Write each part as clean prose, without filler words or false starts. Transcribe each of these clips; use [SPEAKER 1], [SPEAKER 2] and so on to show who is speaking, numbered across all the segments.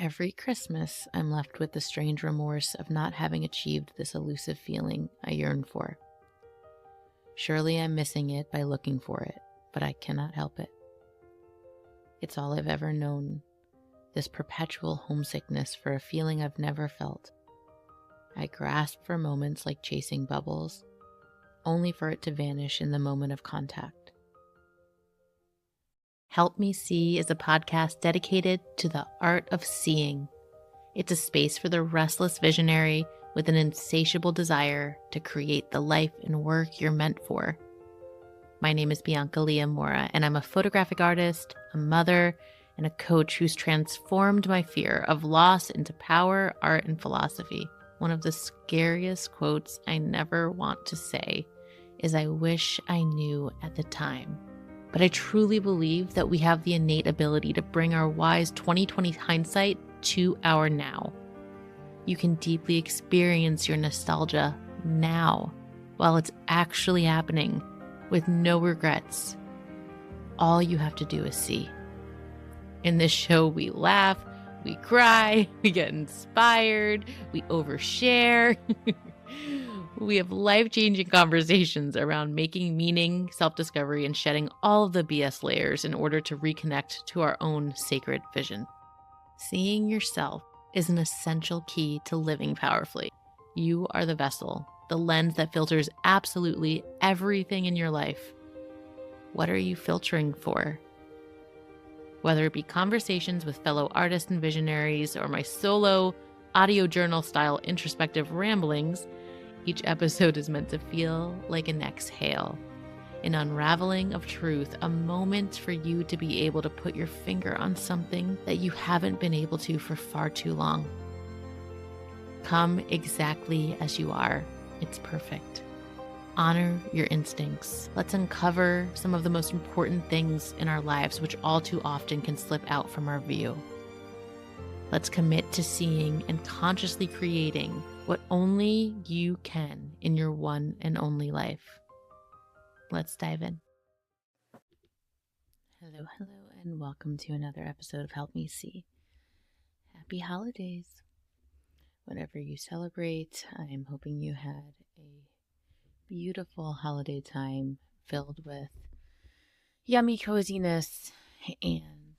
[SPEAKER 1] Every Christmas, I'm left with the strange remorse of not having achieved this elusive feeling I yearn for. Surely I'm missing it by looking for it, but I cannot help it. It's all I've ever known, this perpetual homesickness for a feeling I've never felt. I grasp for moments like chasing bubbles, only for it to vanish in the moment of contact. Help Me See is a podcast dedicated to the art of seeing. It's a space for the restless visionary with an insatiable desire to create the life and work you're meant for. My name is Bianca Leah Mora, and I'm a photographic artist, a mother, and a coach who's transformed my fear of loss into power, art, and philosophy. One of the scariest quotes I never want to say is, "I wish I knew at the time." But I truly believe that we have the innate ability to bring our wise 20/20 hindsight to our now. You can deeply experience your nostalgia now while it's actually happening with no regrets. All you have to do is see. In this show, we laugh, we cry, we get inspired, we overshare. We have life-changing conversations around making meaning, self-discovery, and shedding all of the BS layers in order to reconnect to our own sacred vision. Seeing yourself is an essential key to living powerfully. You are the vessel, the lens that filters absolutely everything in your life. What are you filtering for? Whether it be conversations with fellow artists and visionaries or my solo audio journal style introspective ramblings, each episode is meant to feel like an exhale, an unraveling of truth, a moment for you to be able to put your finger on something that you haven't been able to for far too long. Come exactly as you are. It's perfect. Honor your instincts. Let's uncover some of the most important things in our lives, which all too often can slip out from our view. Let's commit to seeing and consciously creating what only you can in your one and only life. Let's dive in. Hello, and welcome to another episode of Help Me See. Happy holidays. Whatever you celebrate, I'm hoping you had a beautiful holiday time filled with yummy coziness and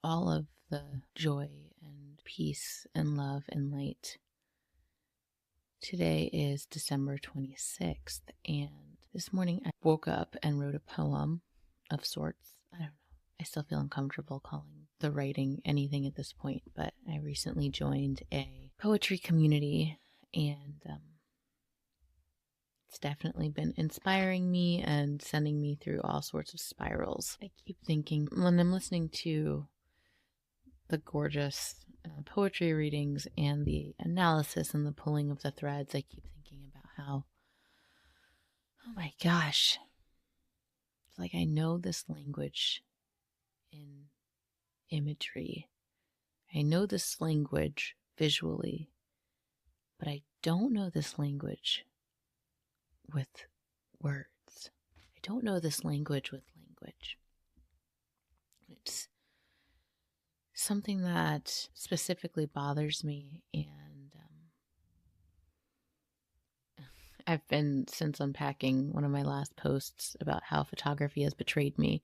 [SPEAKER 1] all of the joy and peace and love and light. Today is December 26th, and this morning I woke up and wrote a poem of sorts. I don't know. I still feel uncomfortable calling the writing anything at this point, but I recently joined a poetry community, and it's definitely been inspiring me and sending me through all sorts of spirals. I keep thinking, when I'm listening to the gorgeous poetry readings and the analysis and the pulling of the threads, I keep thinking about how, oh my gosh, it's like I know this language in imagery. I know this language visually, but I don't know this language with words. I don't know this language with language. It's something that specifically bothers me, and I've been, since unpacking one of my last posts about how photography has betrayed me,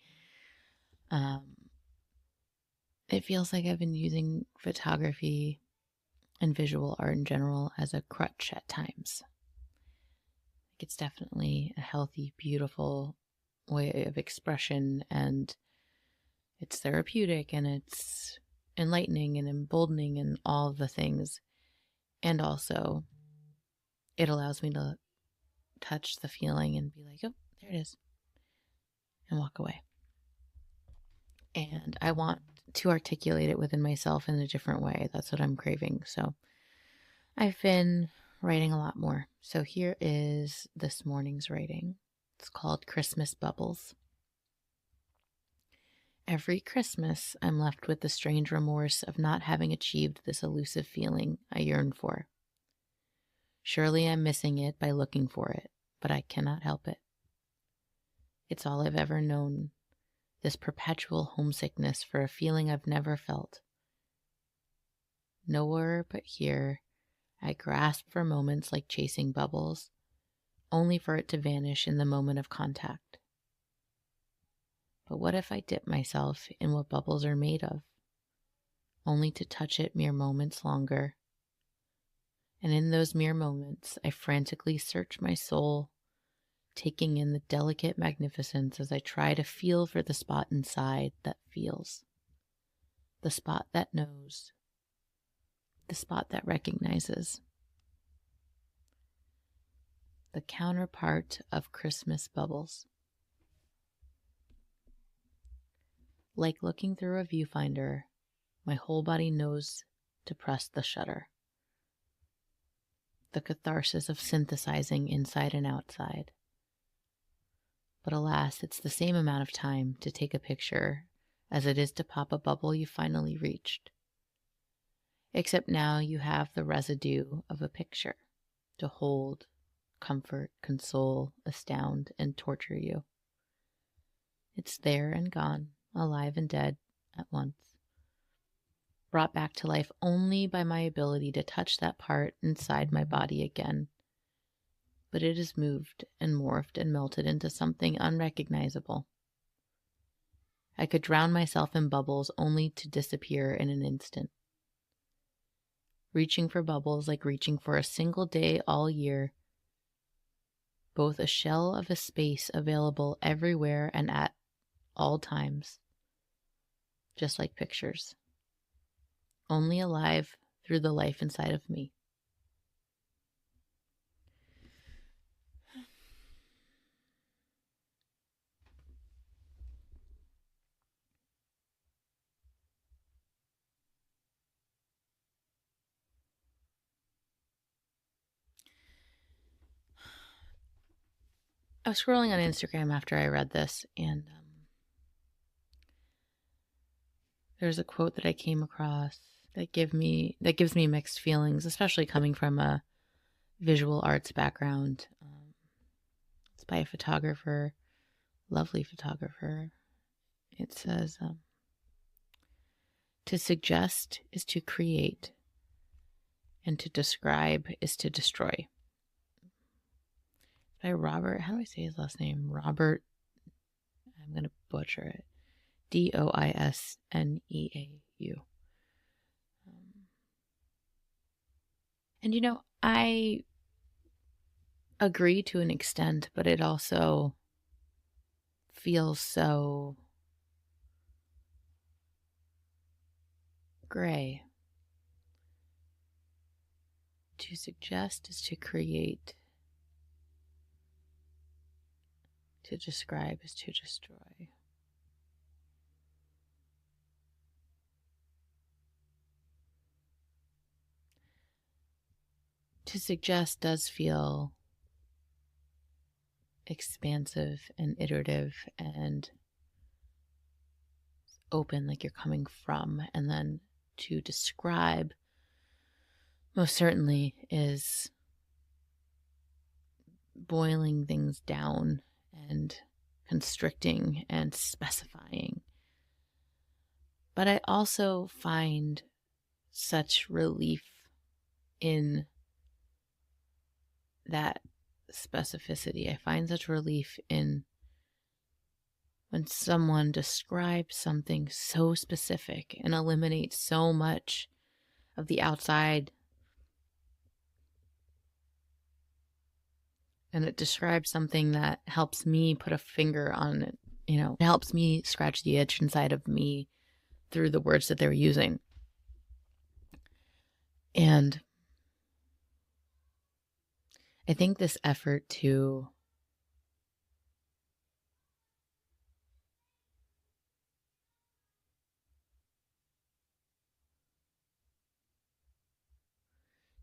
[SPEAKER 1] it feels like I've been using photography and visual art in general as a crutch at times. It's definitely a healthy, beautiful way of expression, and it's therapeutic, and it's enlightening and emboldening and all of the things. And also, it allows me to touch the feeling and be like, oh, there it is, and walk away. And I want to articulate it within myself in a different way. That's what I'm craving. So I've been writing a lot more. So here is this morning's writing. It's called Christmas Bubbles. Every Christmas, I'm left with the strange remorse of not having achieved this elusive feeling I yearn for. Surely I'm missing it by looking for it, but I cannot help it. It's all I've ever known, this perpetual homesickness for a feeling I've never felt. Nowhere but here, I grasp for moments like chasing bubbles, only for it to vanish in the moment of contact. But what if I dip myself in what bubbles are made of, only to touch it mere moments longer? And in those mere moments, I frantically search my soul, taking in the delicate magnificence as I try to feel for the spot inside that feels, the spot that knows, the spot that recognizes. The counterpart of Christmas bubbles. Like looking through a viewfinder, my whole body knows to press the shutter. The catharsis of synthesizing inside and outside. But alas, it's the same amount of time to take a picture as it is to pop a bubble you finally reached. Except now you have the residue of a picture to hold, comfort, console, astound, and torture you. It's there and gone, alive and dead at once. Brought back to life only by my ability to touch that part inside my body again. But it has moved and morphed and melted into something unrecognizable. I could drown myself in bubbles only to disappear in an instant. Reaching for bubbles like reaching for a single day all year, both a shell of a space available everywhere and at all times, just like pictures, only alive through the life inside of me. I was scrolling on Instagram after I read this, and there's a quote that I came across that gives me mixed feelings, especially coming from a visual arts background. It's by a photographer, lovely photographer. It says, "To suggest is to create, and to describe is to destroy." By Robert, how do I say his last name? Robert, I'm going to butcher it. Doisneau. And I agree to an extent, but it also feels so gray. To suggest is to create. To describe is to destroy. To suggest does feel expansive and iterative and open, like you're coming from. And then to describe most certainly is boiling things down and constricting and specifying. But I also find such relief in that specificity. I find such relief in when someone describes something so specific and eliminates so much of the outside, and it describes something that helps me put a finger on it, it helps me scratch the itch inside of me through the words that they're using. And I think this effort to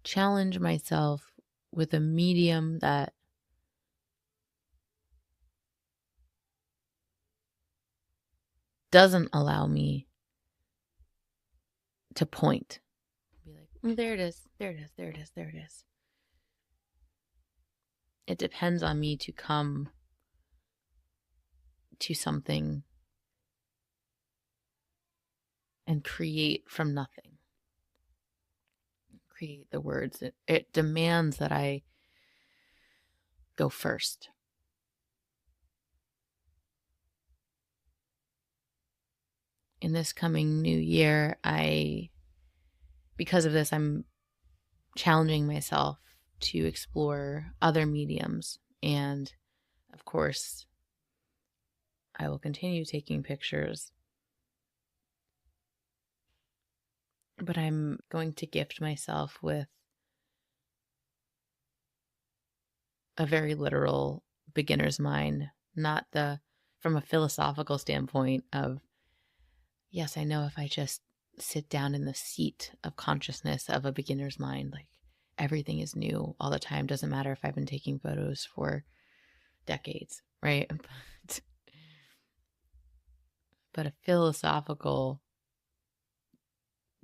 [SPEAKER 1] challenge myself with a medium that doesn't allow me to point. Be like, there it is, there it is, there it is, there it is. It depends on me to come to something and create from nothing. create the words. It demands that I go first. In this coming new year, because of this, I'm challenging myself to explore other mediums. And of course, I will continue taking pictures, but I'm going to gift myself with a very literal beginner's mind, not from a philosophical standpoint of, yes, I know if I just sit down in the seat of consciousness of a beginner's mind, like everything is new all the time. Doesn't matter if I've been taking photos for decades, right? But a philosophical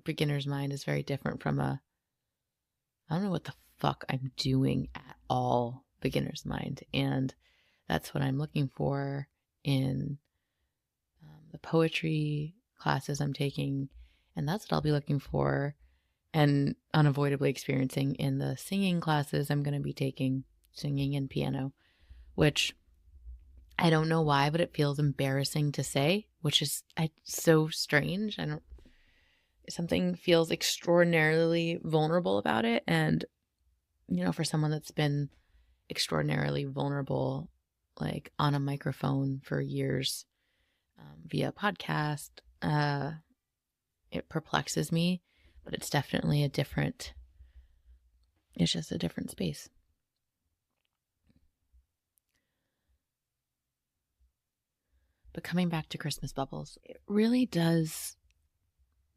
[SPEAKER 1] beginner's mind is very different from I don't know what the fuck I'm doing at all beginner's mind. And that's what I'm looking for in the poetry classes I'm taking. And that's what I'll be looking for and unavoidably experiencing in the singing classes I'm going to be taking, singing and piano, which I don't know why, but it feels embarrassing to say, which is so strange. Something feels extraordinarily vulnerable about it. And, for someone that's been extraordinarily vulnerable, like on a microphone for years, via podcast, it perplexes me, but it's definitely it's just a different space. But coming back to Christmas bubbles, it really does,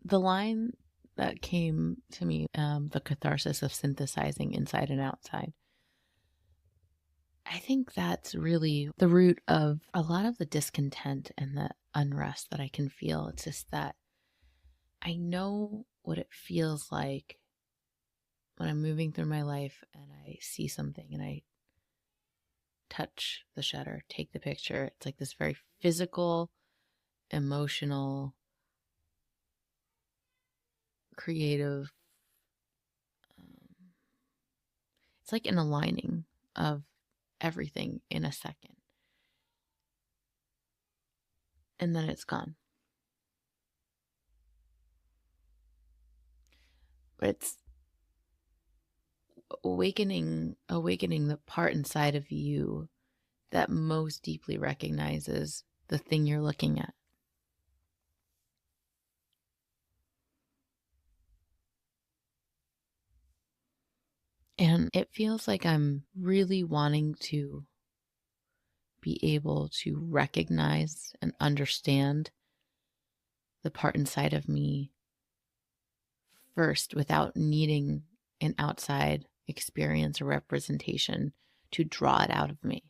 [SPEAKER 1] the line that came to me, the catharsis of synthesizing inside and outside, I think that's really the root of a lot of the discontent and the unrest that I can feel. It's just that I know what it feels like when I'm moving through my life and I see something and I touch the shutter, take the picture. It's like this very physical, emotional, creative, it's like an aligning of everything in a second. And then it's gone. But it's awakening the part inside of you that most deeply recognizes the thing you're looking at. And it feels like I'm really wanting to be able to recognize and understand the part inside of me first without needing an outside experience or representation to draw it out of me.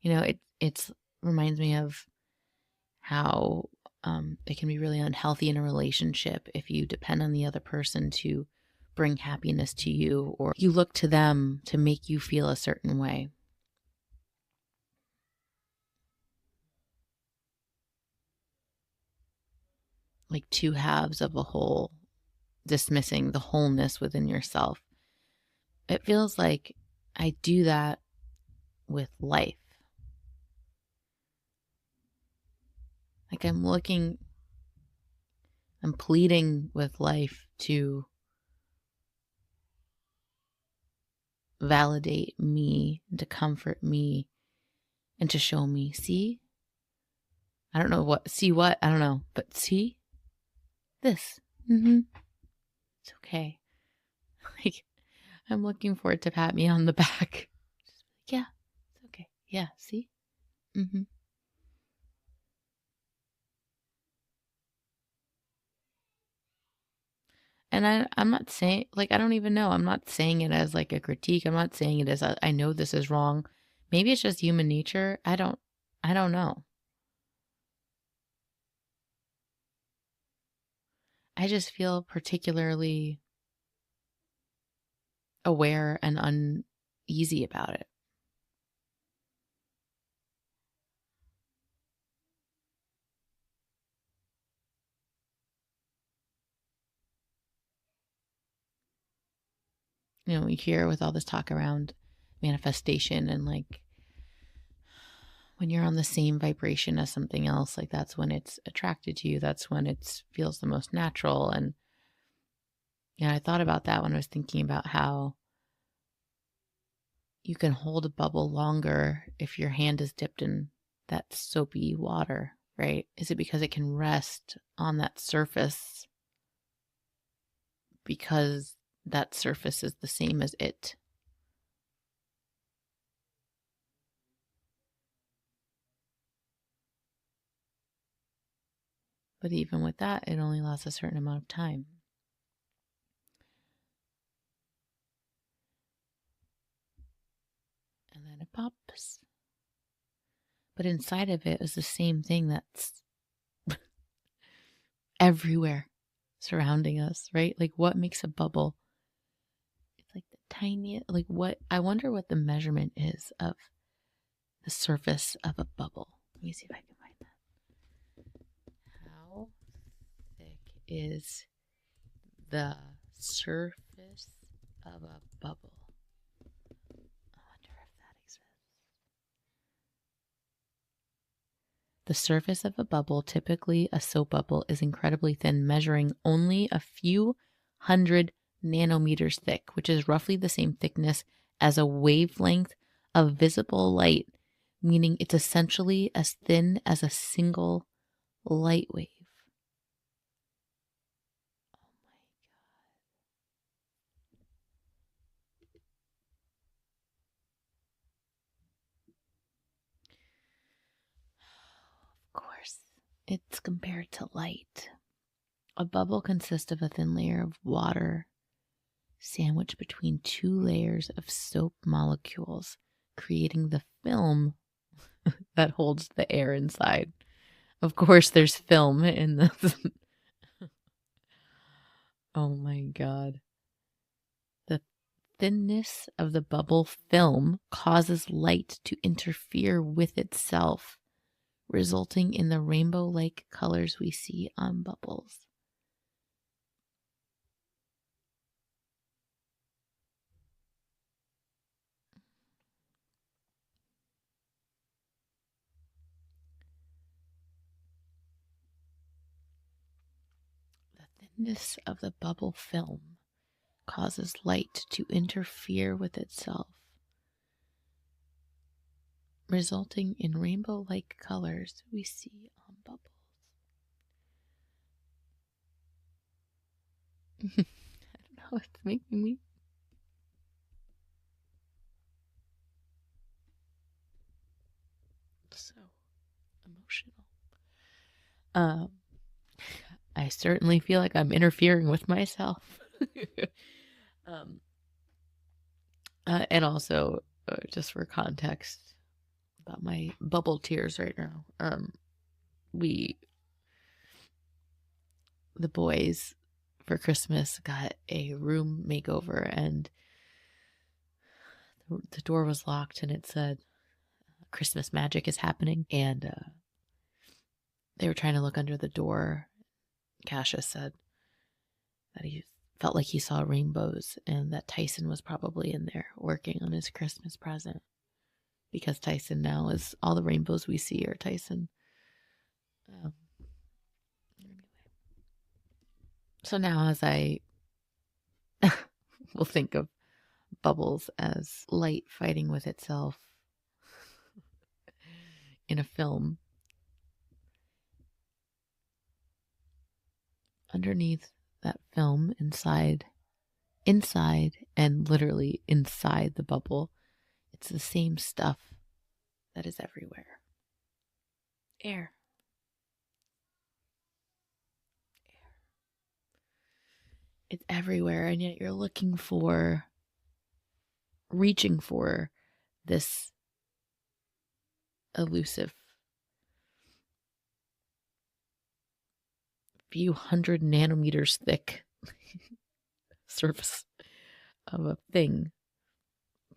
[SPEAKER 1] It reminds me of how it can be really unhealthy in a relationship if you depend on the other person to bring happiness to you, or you look to them to make you feel a certain way. Like two halves of a whole, dismissing the wholeness within yourself. It feels like I do that with life. Like I'm pleading with life to validate me, to comfort me, and to show me, see? I don't know what, see what? I don't know, but see? This. It's okay. Like, I'm looking for it to pat me on the back. Just like, yeah, it's okay. Yeah, see? And I'm not saying, like, I don't even know. I'm not saying it as like a critique. I'm not saying it as I know this is wrong. Maybe it's just human nature. I don't know. I just feel particularly aware and uneasy about it. we hear with all this talk around manifestation and like when you're on the same vibration as something else, like that's when it's attracted to you. That's when it feels the most natural. And I thought about that when I was thinking about how you can hold a bubble longer if your hand is dipped in that soapy water, right? Is it because it can rest on that surface because that surface is the same as it? But even with that, it only lasts a certain amount of time. And then it pops. But inside of it is the same thing that's everywhere surrounding us, right? Like what makes a bubble? It's like the tiniest, like what, I wonder what the measurement is of the surface of a bubble. Let me see if I can find that. How thick is the surface of a bubble? I wonder if that exists. The surface of a bubble, typically a soap bubble, is incredibly thin, measuring only a few hundred nanometers thick, which is roughly the same thickness as a wavelength of visible light, meaning it's essentially as thin as a single light wave. Oh my God. Of course, it's compared to light. A bubble consists of a thin layer of water sandwiched between two layers of soap molecules, creating the film that holds the air inside. Of course, there's film in this. Oh my God. The thinness of the bubble film causes light to interfere with itself, resulting in the rainbow-like colors we see on bubbles. The thinness of the bubble film causes light to interfere with itself, resulting in rainbow-like colors we see on bubbles. I don't know, it's making me so emotional. I certainly feel like I'm interfering with myself. And also, just for context about my bubble tears right now, the boys for Christmas got a room makeover, and the door was locked and it said Christmas magic is happening, and they were trying to look under the door. Cassius said that he felt like he saw rainbows and that Tyson was probably in there working on his Christmas present, because Tyson now is all the rainbows we see are Tyson. Anyway. So now as I will think of bubbles as light fighting with itself in a film, underneath that film, inside and literally inside the bubble, it's the same stuff that is everywhere. Air. It's everywhere, and yet you're reaching for this elusive few hundred nanometers thick surface of a thing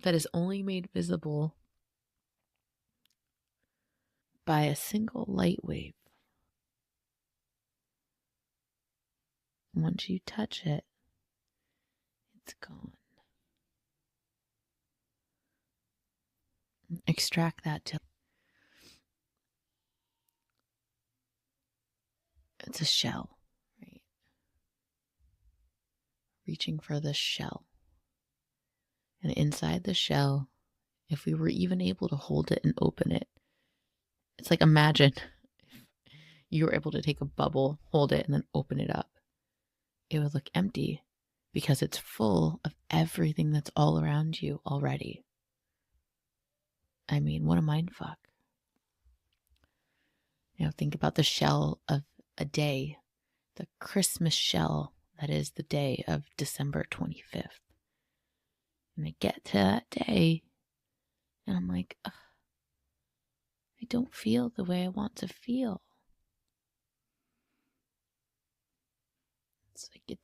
[SPEAKER 1] that is only made visible by a single light wave. Once you touch it, it's gone. extract that till it's a shell, right? Reaching for the shell. And inside the shell, if we were even able to hold it and open it, it's like imagine if you were able to take a bubble, hold it, and then open it up. It would look empty because it's full of everything that's all around you already. I mean, what a mind fuck. Think about the shell of a day, the Christmas shell that is the day of December 25th. And I get to that day and I'm like, ugh, I don't feel the way I want to feel. It's like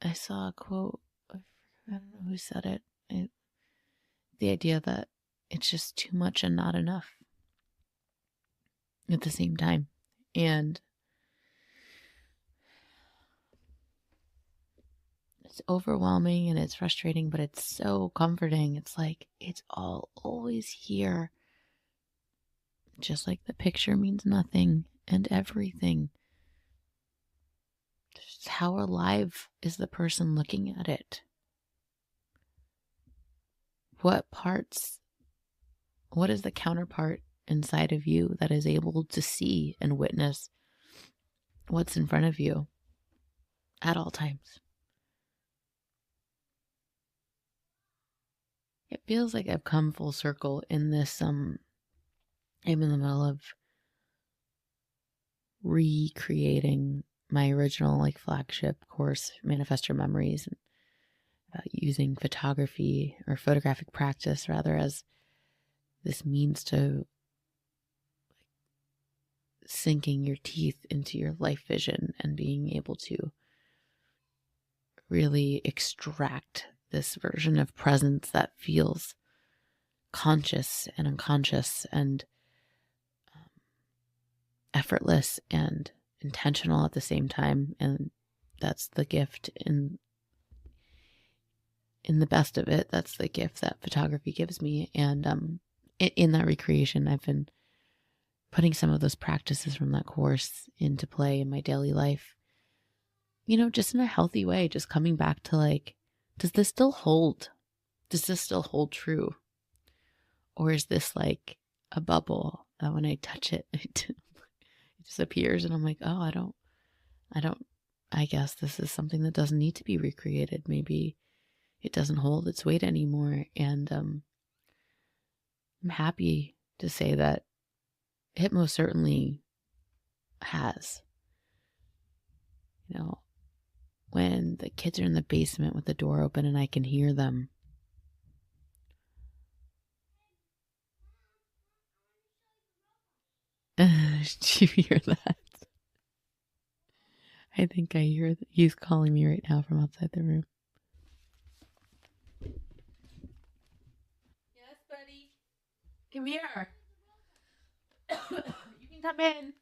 [SPEAKER 1] I saw a quote, I don't know who said it, the idea that it's just too much and not enough at the same time. And it's overwhelming and it's frustrating, but it's so comforting. It's like it's all always here. Just like the picture means nothing and everything. Just how alive is the person looking at it? What is the counterpart inside of you that is able to see and witness what's in front of you at all times? It feels like I've come full circle in this. I'm in the middle of recreating my original flagship course, Manifest Your Memories, and using photography or photographic practice rather as this means to sinking your teeth into your life vision and being able to really extract this version of presence that feels conscious and unconscious and effortless and intentional at the same time. And that's the gift in the best of it. That's the gift that photography gives me. And in that recreation, I've been putting some of those practices from that course into play in my daily life, just in a healthy way, just coming back to does this still hold? Does this still hold true? Or is this like a bubble that when I touch it, it disappears and I'm like, oh, I guess this is something that doesn't need to be recreated. Maybe it doesn't hold its weight anymore. And I'm happy to say that it most certainly has. When the kids are in the basement with the door open and I can hear them. Did you hear that? I think I hear he's calling me right now from outside the room. Yes, buddy. Come here. You can come in.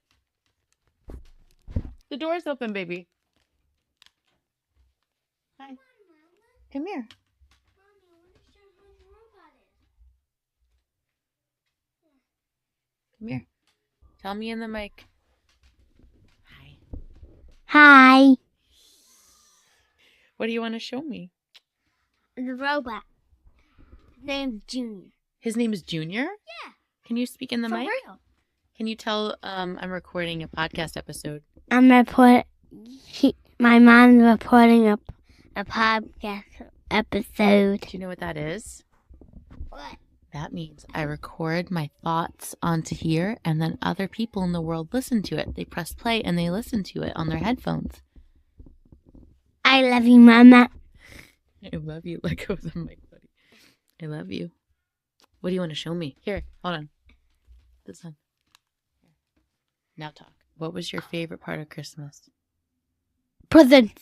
[SPEAKER 1] The door's open, baby. Hi. Come here. Come here. Tell me in the mic. Hi.
[SPEAKER 2] Hi.
[SPEAKER 1] What do you want to show me?
[SPEAKER 2] The robot. His name's Junior.
[SPEAKER 1] His name is Junior?
[SPEAKER 2] Yeah.
[SPEAKER 1] Can you speak in the mic?
[SPEAKER 2] For real.
[SPEAKER 1] Can you tell I'm recording a podcast episode?
[SPEAKER 2] My mom's reporting a podcast episode.
[SPEAKER 1] Do you know what that is?
[SPEAKER 2] What?
[SPEAKER 1] That means I record my thoughts onto here and then other people in the world listen to it. They press play and they listen to it on their headphones.
[SPEAKER 2] I love you, Mama.
[SPEAKER 1] I love you. Let go of the mic, buddy. I love you. What do you want to show me? Here, hold on. This one. Here. Now talk. What was your favorite part of Christmas?
[SPEAKER 2] Presents.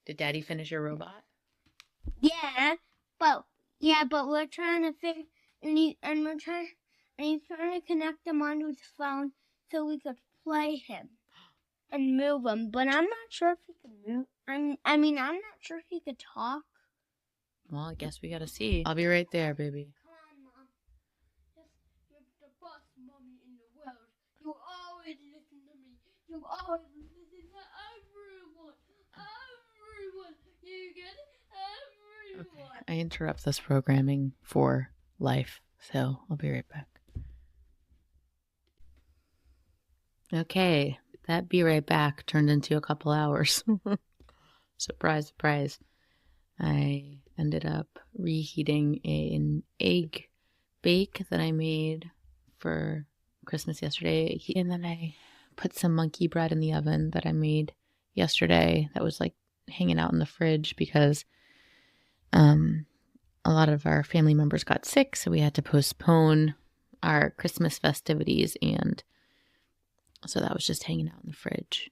[SPEAKER 1] Did Daddy finish your robot?
[SPEAKER 2] Yeah, but we're trying to figure, and he's trying to connect him onto his phone so we could play him and move him. But I'm not sure if he can move. I'm not sure if he could talk.
[SPEAKER 1] Well, I guess we gotta see. I'll be right there, baby.
[SPEAKER 2] Come on, Mom. You're the best mommy in the world. You always listen to me. You always listen to everyone. Everyone. You get it? Everyone.
[SPEAKER 1] Okay. I interrupt this programming for life, so I'll be right back. Okay, that be right back turned into a couple hours. Surprise, surprise. I ended up reheating an egg bake that I made for Christmas yesterday. And then I put some monkey bread in the oven that I made yesterday that was like hanging out in the fridge because a lot of our family members got sick, so we had to postpone our Christmas festivities, and so that was just hanging out in the fridge.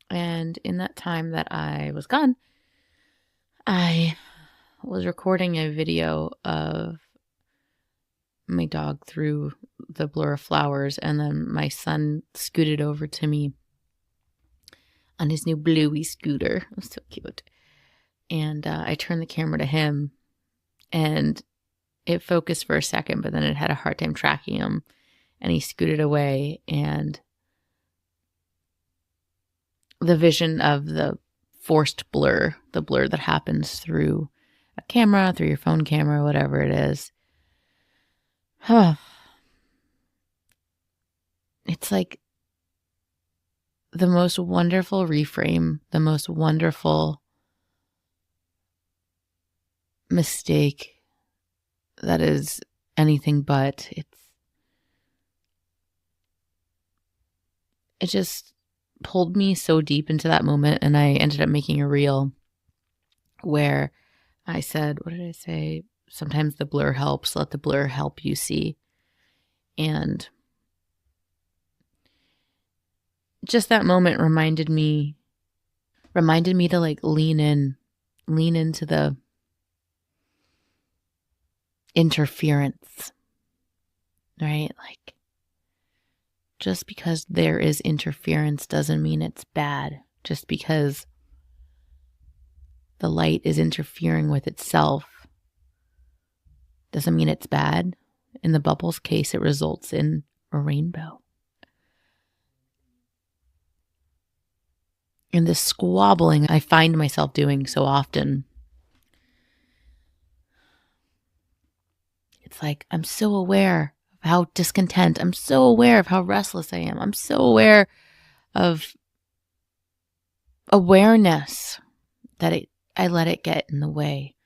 [SPEAKER 1] And in that time that I was gone, I was recording a video of my dog through the blur of flowers, and then my son scooted over to me on his new bluey scooter. It was so cute. And I turned the camera to him, and it focused for a second, but then it had a hard time tracking him, and he scooted away, and the vision of the forced blur, the blur that happens through a camera, through your phone camera, whatever it is. It's like the most wonderful reframe, the most wonderful mistake that is anything but. It just pulled me so deep into that moment, and I ended up making a reel where I said, what did I say? Sometimes the blur helps. Let the blur help you see. And just that moment reminded me to like lean into the interference, right? Like, just because there is interference doesn't mean it's bad. Just because the light is interfering with itself doesn't mean it's bad. In the bubble's case, it results in a rainbow. And this squabbling I find myself doing so often, it's like I'm so aware of how discontent, I'm so aware of how restless I am, I'm so aware of awareness that I let it get in the way.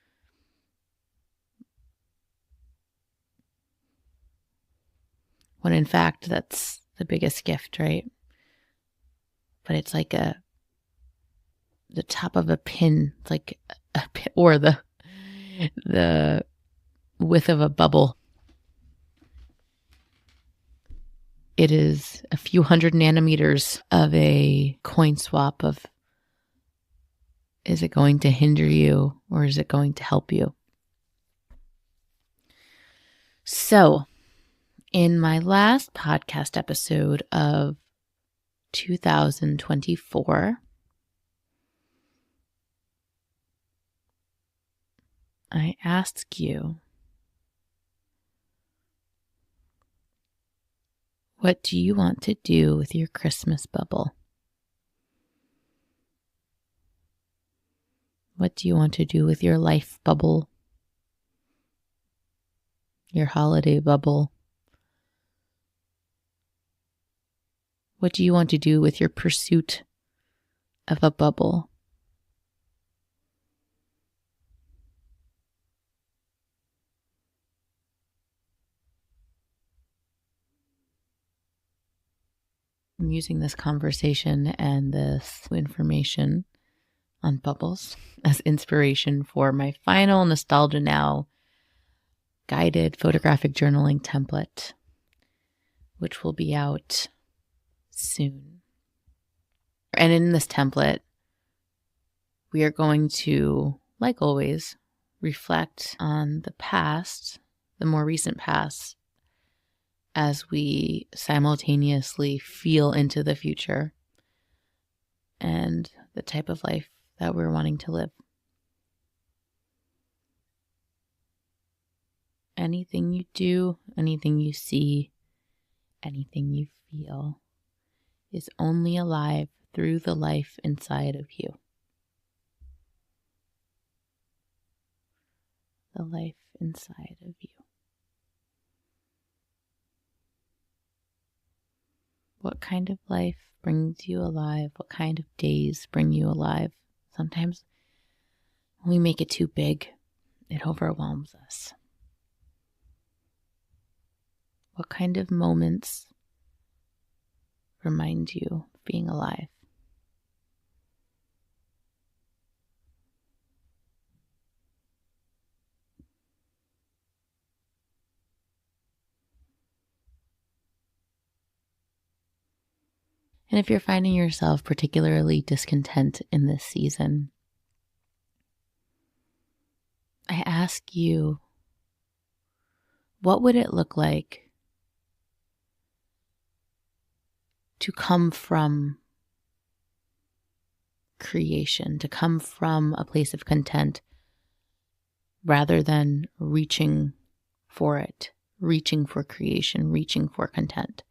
[SPEAKER 1] When in fact, that's the biggest gift, right? But it's like the top of a pin. It's like a pin, or the width of a bubble. It is a few hundred nanometers of a coin swap of, is it going to hinder you or is it going to help you? So, in my last podcast episode of 2024, I asked you, what do you want to do with your Christmas bubble? What do you want to do with your life bubble? Your holiday bubble? What do you want to do with your pursuit of a bubble? I'm using this conversation and this information on bubbles as inspiration for my final Nostalgia Now guided photographic journaling template, which will be out soon. And in this template, we are going to, like always, reflect on the past, the more recent past, as we simultaneously feel into the future. and the type of life that we're wanting to live. Anything you do, anything you see, anything you feel is only alive through the life inside of you. The life inside of you. What kind of life brings you alive? What kind of days bring you alive? Sometimes when we make it too big, it overwhelms us. What kind of moments remind you of being alive? And if you're finding yourself particularly discontent in this season, I ask you, what would it look like to come from creation, to come from a place of content rather than reaching for it, reaching for creation, reaching for content?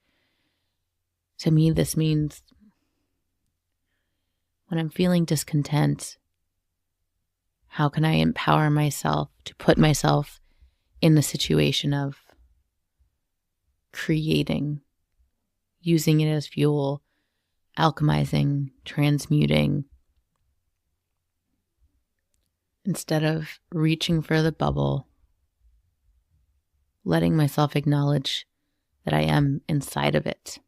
[SPEAKER 1] To me, this means when I'm feeling discontent, how can I empower myself to put myself in the situation of creating, using it as fuel, alchemizing, transmuting, instead of reaching for the bubble, letting myself acknowledge that I am inside of it.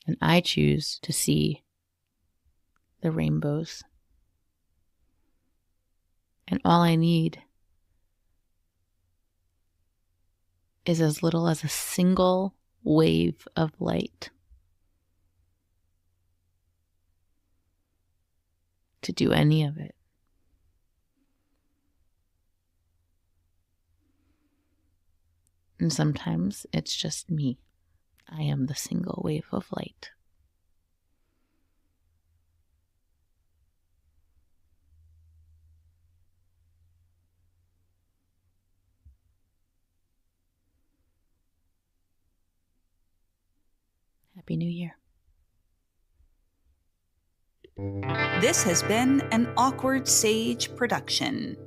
[SPEAKER 1] And I choose to see the rainbows. And all I need is as little as a single wave of light to do any of it. And sometimes it's just me. I am the single wave of light. Happy New Year.
[SPEAKER 3] This has been an Awkward Sage production.